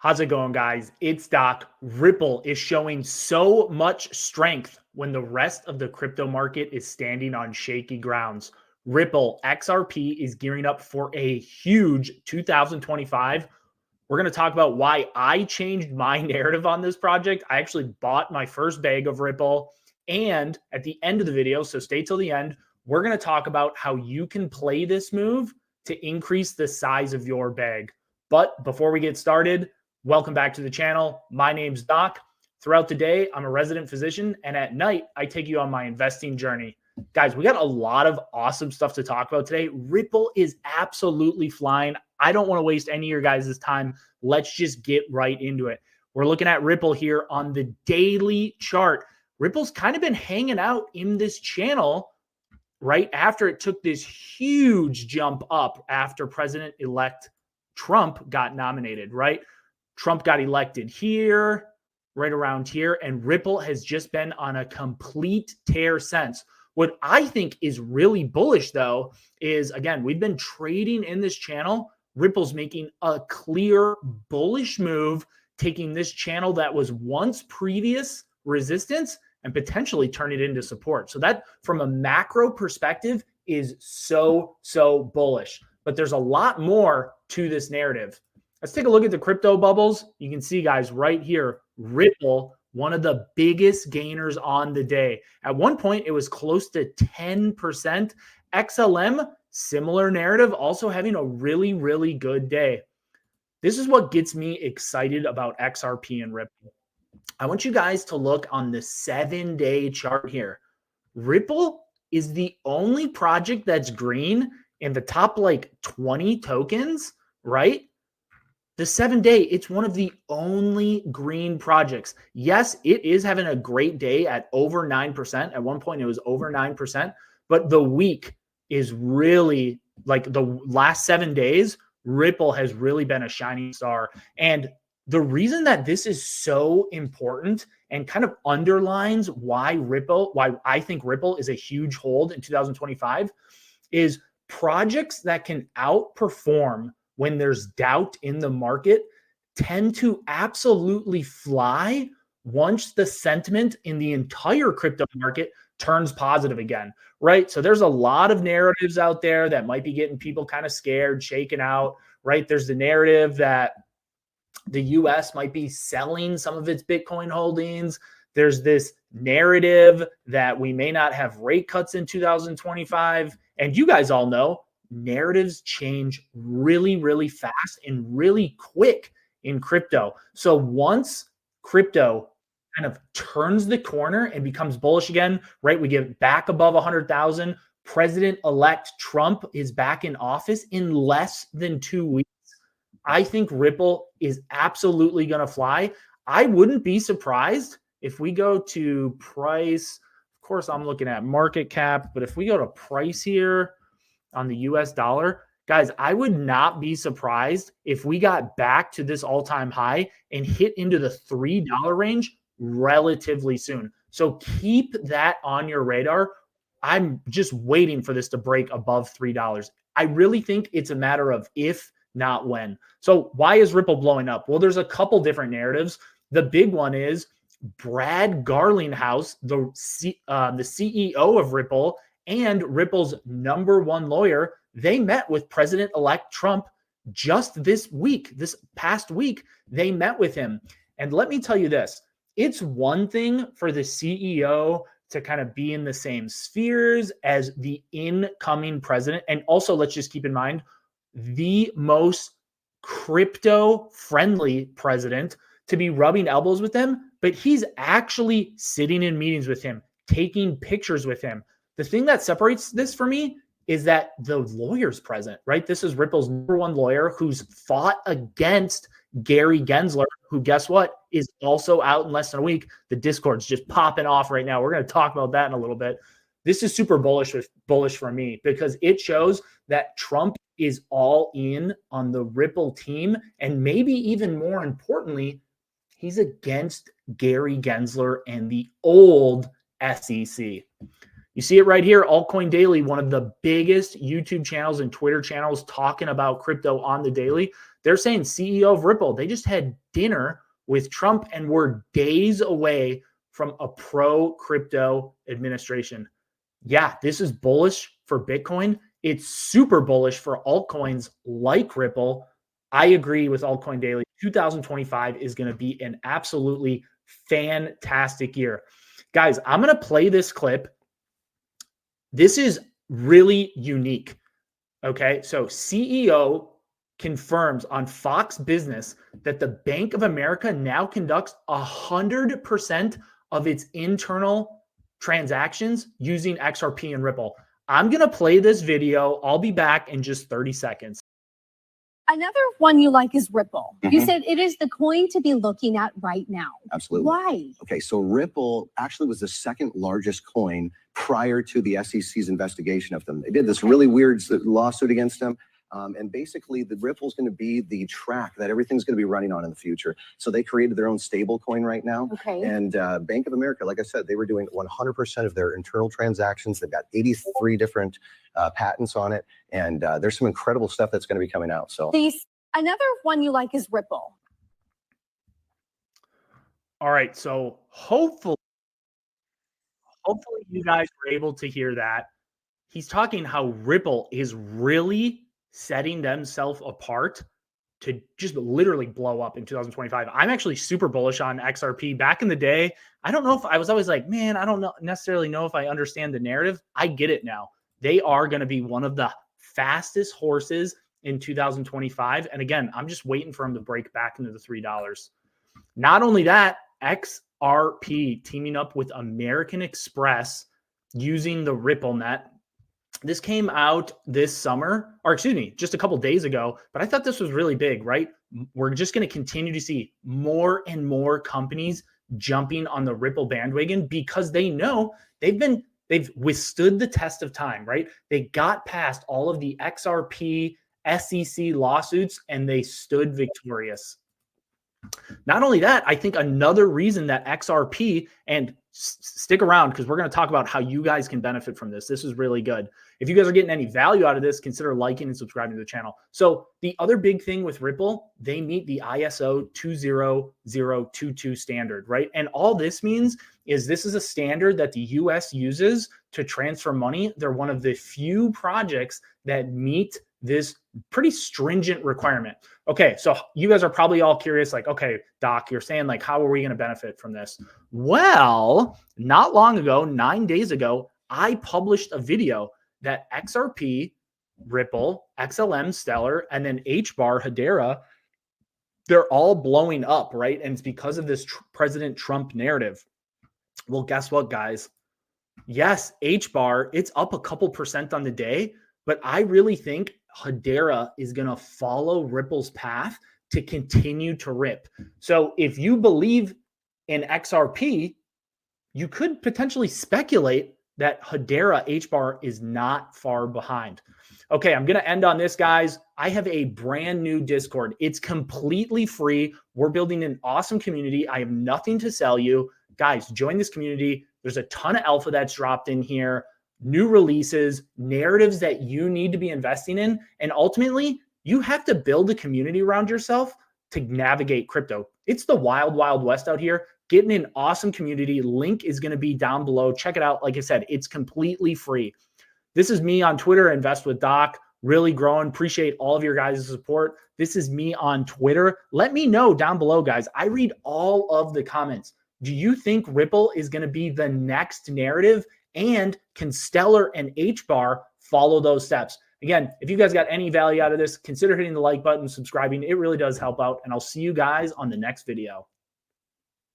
How's it going, guys? It's Doc. Ripple is showing so much strength when the rest of the crypto market is standing on shaky grounds. Ripple XRP is gearing up for a huge 2025. We're going to talk about why I changed my narrative on this project. I actually bought my first bag of Ripple. And at the end of the video, so stay till the end, we're going to talk about how you can play this move to increase the size of your bag. But before we get started, welcome back to the channel. My name's Doc. Throughout the day, I'm a resident physician, and at night, I take you on my investing journey. Guys, we got a lot of awesome stuff to talk about today. Ripple is absolutely flying. I don't want to waste any of your guys' time. Let's just get right into it. We're looking at Ripple here on the daily chart. Ripple's kind of been hanging out in this channel right after it took this huge jump up after President-elect Trump got nominated, right? Trump got elected here, right around here, and Ripple has just been on a complete tear since. What I think is really bullish, though, is, again, we've been trading in this channel. Ripple's making a clear bullish move, taking this channel that was once previous resistance and potentially turn it into support. So that, from a macro perspective, is so bullish. But there's a lot more to this narrative. Let's take a look at the crypto bubbles. You can see, guys, right here, Ripple, one of the biggest gainers on the day. At one point, it was close to 10%. XLM, similar narrative, also having a really good day. This is what gets me excited about XRP and Ripple. I want you guys to look on the 7-day chart here. Ripple is the only project that's green in the top like 20 tokens, right? The 7-day, it's one of the only green projects. Yes, it is having a great day at over 9%. At one point, it was over 9%. But the week is really, like the last 7 days, Ripple has really been a shining star. And the reason that this is so important and kind of underlines why I think Ripple is a huge hold in 2025 is projects that can outperform when there's doubt in the market tend to absolutely fly once the sentiment in the entire crypto market turns positive again, right? So there's a lot of narratives out there that might be getting people kind of scared, shaken out, right? There's the narrative that the US might be selling some of its Bitcoin holdings. There's this narrative that we may not have rate cuts in 2025. And you guys all know narratives change really fast and really quick in crypto. So once crypto kind of turns the corner and becomes bullish again, right? We get back above 100,000. President-elect Trump is back in office in less than 2 weeks. I think Ripple is absolutely going to fly. I wouldn't be surprised if we go to price. Of course, I'm looking at market cap, but if we go to price here on the US dollar, guys, I would not be surprised if we got back to this all-time high and hit into the $3 range relatively soon. So keep that on your radar. I'm just waiting for this to break above $3. I really think it's a matter of if, not when. So why is Ripple blowing up? Well, there's a couple different narratives. The big one is Brad Garlinghouse, the CEO of Ripple and Ripple's #1 lawyer, they met with President-elect Trump just this past week. They met with him. And let me tell you this, it's one thing for the CEO to kind of be in the same spheres as the incoming president. And also, let's just keep in mind, the most crypto-friendly president to be rubbing elbows with them, but he's actually sitting in meetings with him, taking pictures with him. The thing that separates this for me is that the lawyer's present, right? This is Ripple's #1 lawyer who's fought against Gary Gensler, who, guess what, is also out in less than a week. The Discord's just popping off right now. We're going to talk about that in a little bit. This is super bullish for me because it shows that Trump is all in on the Ripple team. And maybe even more importantly, he's against Gary Gensler and the old SEC. You see it right here, Altcoin Daily, one of the biggest YouTube channels and Twitter channels talking about crypto on the daily. They're saying CEO of Ripple, they just had dinner with Trump and were days away from a pro-crypto administration. Yeah, this is bullish for Bitcoin. It's super bullish for altcoins like Ripple. I agree with Altcoin Daily. 2025 is going to be an absolutely fantastic year. Guys, I'm going to play this clip. This is really unique. Okay, so CEO confirms on Fox Business that the Bank of America now conducts 100% of its internal transactions using XRP and Ripple. I'm going to play this video. I'll be back in just 30 seconds. Another one you like is Ripple. You said it is the coin to be looking at right now. Absolutely. Why? Okay, so Ripple actually was the second largest coin prior to the SEC's investigation of them. They did this really weird lawsuit against them. And basically, the Ripple's going to be the track that everything's going to be running on in the future. So they created their own stable coin right now. Okay. And Bank of America, like I said, they were doing 100% of their internal transactions. They've got 83 different patents on it. And there's some incredible stuff that's going to be coming out. So another one you like is Ripple. All right. So hopefully you guys were able to hear that. He's talking how Ripple is really setting themselves apart to just literally blow up in 2025. I'm actually super bullish on XRP. Back in the day, I don't know if I was always like, man, I don't necessarily know if I understand the narrative. I get it now. They are going to be one of the fastest horses in 2025. And again, I'm just waiting for them to break back into the $3. Not only that, XRP teaming up with American Express using the Ripple net. This came out this summer, or excuse me, just a couple days ago, but I thought this was really big, right? We're just going to continue to see more and more companies jumping on the Ripple bandwagon because they know they've withstood the test of time, right? They got past all of the XRP, SEC lawsuits, and they stood victorious. Not only that, I think another reason that XRP, and stick around because we're going to talk about how you guys can benefit from this. This is really good. If you guys are getting any value out of this, consider liking and subscribing to the channel. So the other big thing with Ripple, they meet the ISO 20022 standard, right? And all this means is this is a standard that the US uses to transfer money. They're one of the few projects that meet this pretty stringent requirement. Okay, so you guys are probably all curious, like, okay, Doc, you're saying like, how are we going to benefit from this? Well, not long ago, 9 days ago, I published a video that XRP, Ripple, XLM, Stellar, and then HBAR, Hedera, they're all blowing up, right? And it's because of this President Trump narrative. Well, guess what, guys? Yes, HBAR, it's up a couple percent on the day, but I really think Hedera is going to follow Ripple's path to continue to rip. So if you believe in XRP, you could potentially speculate that Hedera HBAR is not far behind. Okay, I'm going to end on this, guys. I have a brand new Discord. It's completely free. We're building an awesome community. I have nothing to sell you. Guys, join this community. There's a ton of alpha that's dropped in here. New releases, narratives that you need to be investing in. And ultimately, you have to build a community around yourself to navigate crypto. It's the wild, wild west out here. Get in an awesome community. Link is going to be down below. Check it out. Like I said, it's completely free. This is me on Twitter, InvestWithDoc. Really growing. Appreciate all of your guys' support. This is me on Twitter. Let me know down below, guys. I read all of the comments. Do you think Ripple is going to be the next narrative? And can Stellar and HBAR follow those steps? Again, if you guys got any value out of this, consider hitting the like button, subscribing. It really does help out. And I'll see you guys on the next video.